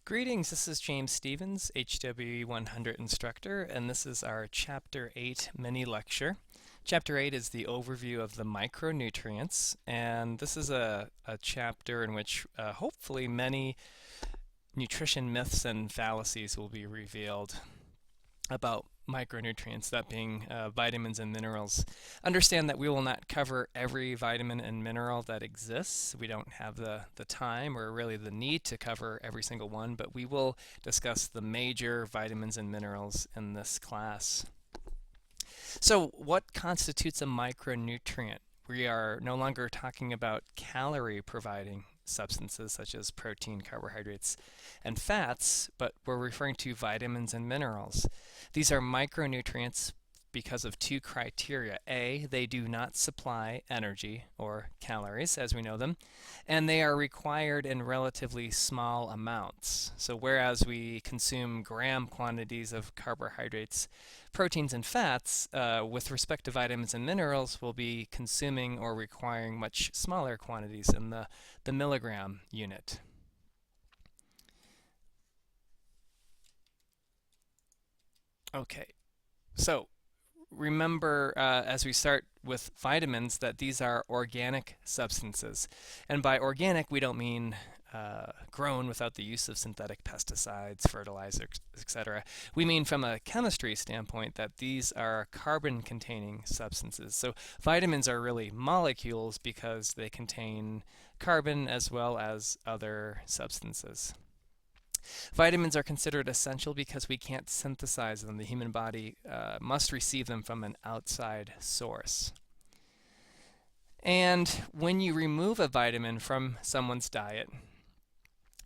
Greetings, this is James Stevens, HWE 100 instructor, and this is our Chapter 8 mini lecture. Chapter 8 is the overview of the micronutrients, and this is a chapter in which hopefully many nutrition myths and fallacies will be revealed about micronutrients, that being vitamins and minerals. Understand that we will not cover every vitamin and mineral that exists. We don't have the time or really the need to cover every single one, but we will discuss the major vitamins and minerals in this class. So what constitutes a micronutrient? We are no longer talking about calorie providing substances such as protein, carbohydrates, and fats, but we're referring to vitamins and minerals. These are micronutrients because of two criteria. A, they do not supply energy or calories as we know them, and they are required in relatively small amounts. So whereas we consume gram quantities of carbohydrates, proteins, and fats, with respect to vitamins and minerals, we'll be consuming or requiring much smaller quantities in the milligram unit. Okay, so remember as we start with vitamins that these are organic substances. And by organic, we don't mean grown without the use of synthetic pesticides, fertilizers, etc. We mean from a chemistry standpoint that these are carbon-containing substances. So vitamins are really molecules because they contain carbon as well as other substances. Vitamins are considered essential because we can't synthesize them. The human body must receive them from an outside source. And when you remove a vitamin from someone's diet,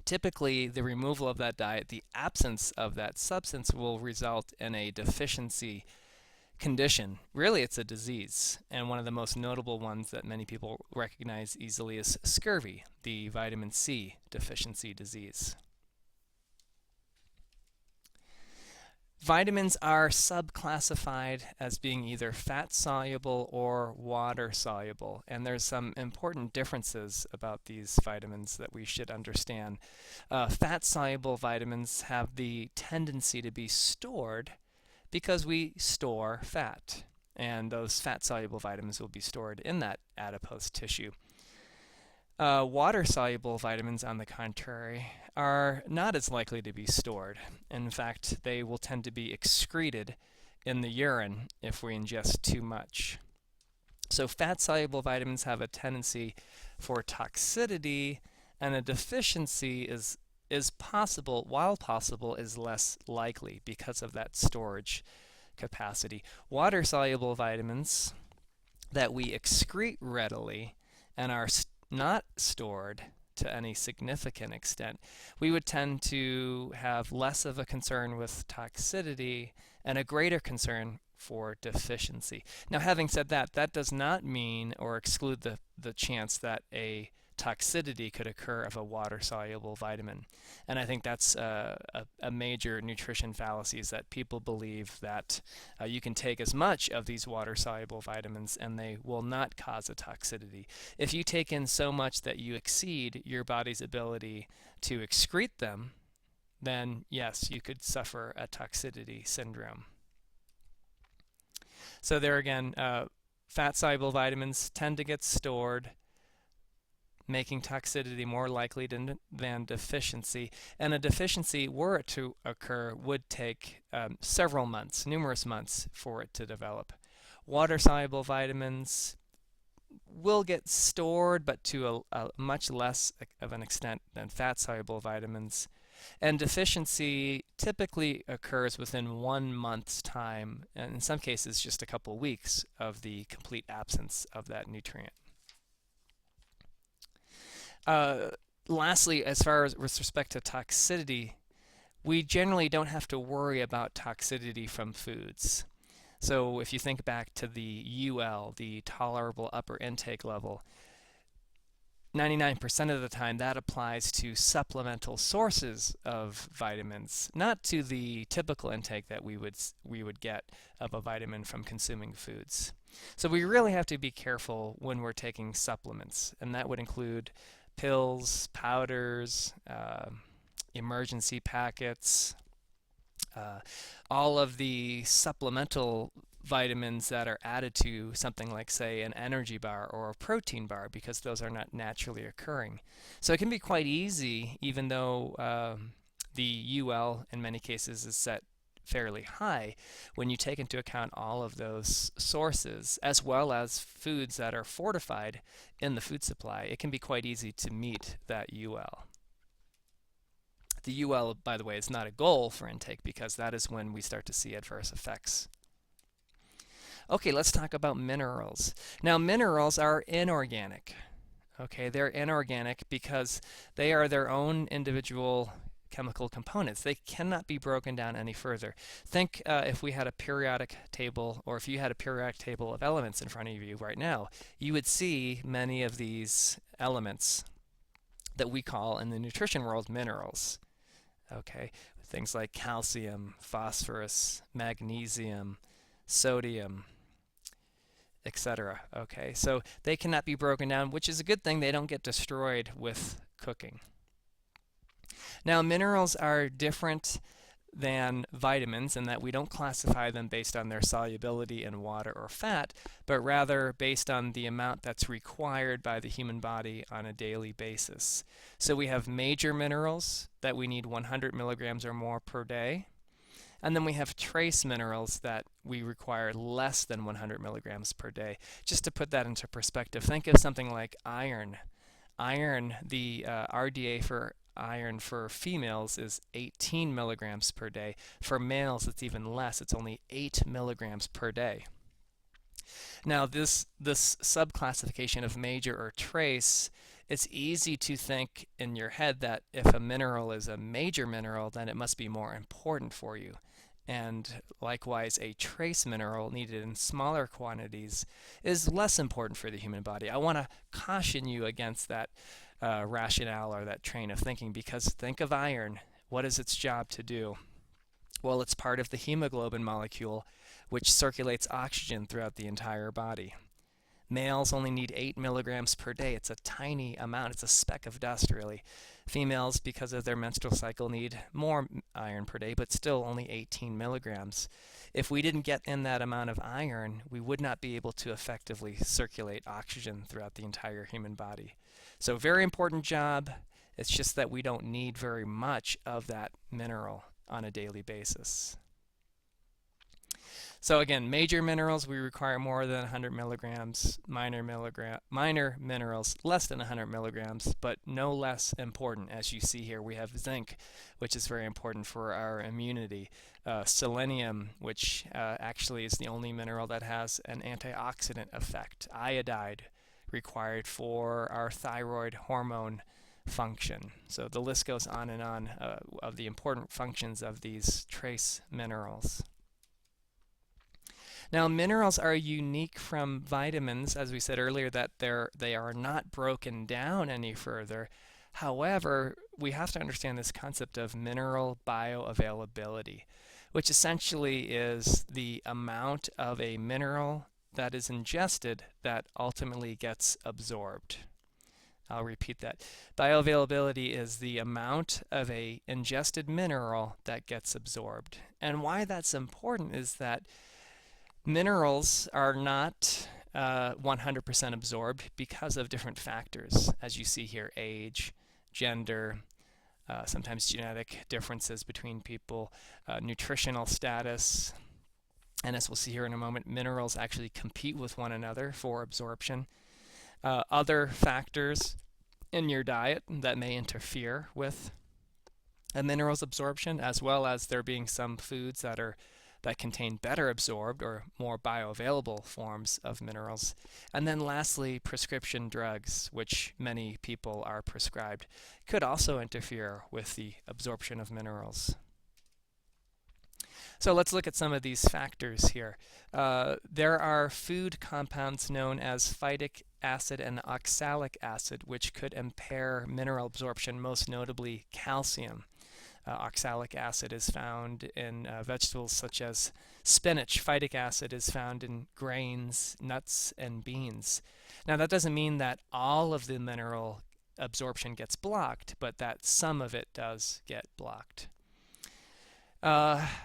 typically the removal of that diet, the absence of that substance, will result in a deficiency condition. Really, it's a disease, and one of the most notable ones that many people recognize easily is scurvy, the vitamin C deficiency disease. Vitamins are subclassified as being either fat-soluble or water-soluble, and there's some important differences about these vitamins that we should understand. Fat-soluble vitamins have the tendency to be stored because we store fat, and those fat-soluble vitamins will be stored in that adipose tissue. Water-soluble vitamins, on the contrary, are not as likely to be stored. In fact, they will tend to be excreted in the urine if we ingest too much. So fat-soluble vitamins have a tendency for toxicity, and a deficiency is possible, while possible, is less likely because of that storage capacity. Water-soluble vitamins that we excrete readily and are not stored to any significant extent, we would tend to have less of a concern with toxicity and a greater concern for deficiency. Now, having said that, that does not mean or exclude the chance that a toxicity could occur of a water-soluble vitamin. And I think that's a major nutrition fallacy, is that people believe that you can take as much of these water-soluble vitamins and they will not cause a toxicity. If you take in so much that you exceed your body's ability to excrete them, then yes, you could suffer a toxicity syndrome. So there again, fat-soluble vitamins tend to get stored, making toxicity more likely than deficiency. And a deficiency, were it to occur, would take several months, numerous months, for it to develop. Water-soluble vitamins will get stored, but to a much less of an extent than fat-soluble vitamins. And deficiency typically occurs within 1 month's time, and in some cases just a couple weeks, of the complete absence of that nutrient. Lastly, as far as with respect to toxicity, we generally don't have to worry about toxicity from foods. So if you think back to the UL, the tolerable upper intake level, 99% of the time that applies to supplemental sources of vitamins, not to the typical intake that we would get of a vitamin from consuming foods. So we really have to be careful when we're taking supplements, and that would include pills, powders, emergency packets, uh, all of the supplemental vitamins that are added to something like, say, an energy bar or a protein bar, because those are not naturally occurring. So it can be quite easy, even though the UL in many cases is set fairly high, when you take into account all of those sources, as well as foods that are fortified in the food supply, it can be quite easy to meet that UL. The UL, by the way, is not a goal for intake, because that is when we start to see adverse effects. Okay, let's talk about minerals. Now, minerals are inorganic. Okay, they're inorganic because they are their own individual chemical components. They cannot be broken down any further. Think if we had a periodic table, or if you had a periodic table of elements in front of you right now, you would see many of these elements that we call in the nutrition world minerals. Okay, things like calcium, phosphorus, magnesium, sodium, etc. Okay, so they cannot be broken down, which is a good thing. They don't get destroyed with cooking. Now, minerals are different than vitamins in that we don't classify them based on their solubility in water or fat, but rather based on the amount that's required by the human body on a daily basis. So we have major minerals that we need 100 milligrams or more per day. And then we have trace minerals that we require less than 100 milligrams per day. Just to put that into perspective, think of something like iron. Iron, the RDA for iron for females is 18 milligrams per day. For males, it's even less. It's only 8 milligrams per day. Now, this subclassification of major or trace, it's easy to think in your head that if a mineral is a major mineral, then it must be more important for you. And likewise, a trace mineral needed in smaller quantities is less important for the human body. I want to caution you against that rationale or that train of thinking, because think of iron. What is its job to do? Well, it's part of the hemoglobin molecule, which circulates oxygen throughout the entire body. Males only need 8 milligrams per day. It's a tiny amount. It's a speck of dust, really. Females, because of their menstrual cycle, need more iron per day, but still only 18 milligrams. If we didn't get in that amount of iron, we would not be able to effectively circulate oxygen throughout the entire human body. So very important job. It's just that we don't need very much of that mineral on a daily basis. So again, major minerals, we require more than 100 milligrams, minor minerals, less than 100 milligrams, but no less important. As you see here, we have zinc, which is very important for our immunity. Selenium, which actually is the only mineral that has an antioxidant effect. Iodide, required for our thyroid hormone function. So the list goes on and on of the important functions of these trace minerals. Now, minerals are unique from vitamins, as we said earlier, that they are not broken down any further. However, we have to understand this concept of mineral bioavailability, which essentially is the amount of a mineral that is ingested that ultimately gets absorbed. I'll repeat that. Bioavailability is the amount of a ingested mineral that gets absorbed. And why that's important is that minerals are not 100% absorbed because of different factors, as you see here: age, gender, sometimes genetic differences between people, nutritional status, and as we'll see here in a moment, minerals actually compete with one another for absorption. Other factors in your diet that may interfere with a mineral's absorption, as well as there being some foods that contain better absorbed or more bioavailable forms of minerals. And then lastly, prescription drugs, which many people are prescribed, could also interfere with the absorption of minerals. So let's look at some of these factors here. There are food compounds known as phytic acid and oxalic acid, which could impair mineral absorption, most notably calcium. Oxalic acid is found in vegetables such as spinach. Phytic acid is found in grains, nuts, and beans. Now, that doesn't mean that all of the mineral absorption gets blocked, but that some of it does get blocked.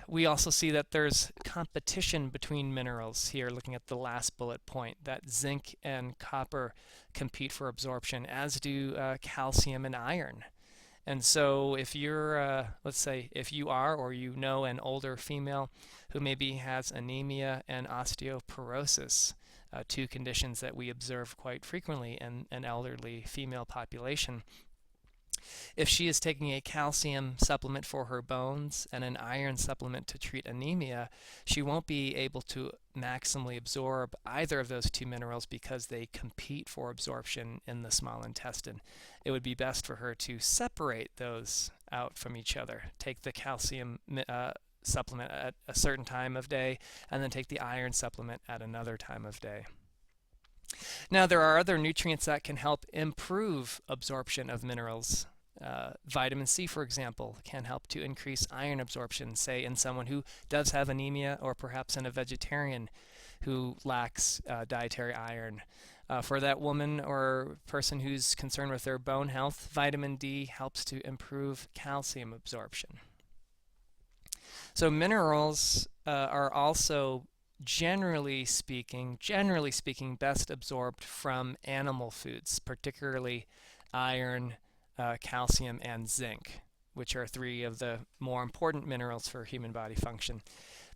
We also see that there's competition between minerals here, looking at the last bullet point, that zinc and copper compete for absorption, as do calcium and iron. And so if you're, let's say, if you are or you know an older female who maybe has anemia and osteoporosis, two conditions that we observe quite frequently in an elderly female population, if she is taking a calcium supplement for her bones and an iron supplement to treat anemia, she won't be able to maximally absorb either of those two minerals because they compete for absorption in the small intestine. It would be best for her to separate those out from each other. Take the calcium supplement at a certain time of day, and then take the iron supplement at another time of day. Now, there are other nutrients that can help improve absorption of minerals. Vitamin C, for example, can help to increase iron absorption, say in someone who does have anemia, or perhaps in a vegetarian who lacks dietary iron. For that woman or person who's concerned with their bone health, vitamin D helps to improve calcium absorption. So minerals are also generally speaking, best absorbed from animal foods, particularly iron, calcium, and zinc, which are three of the more important minerals for human body function.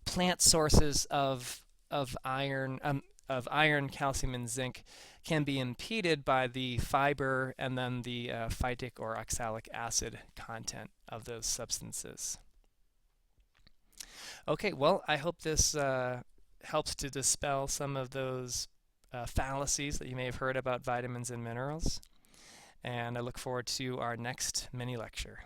Plant sources of iron, calcium, and zinc can be impeded by the fiber and then the phytic or oxalic acid content of those substances. Okay, well, I hope this helps to dispel some of those fallacies that you may have heard about vitamins and minerals. And I look forward to our next mini lecture.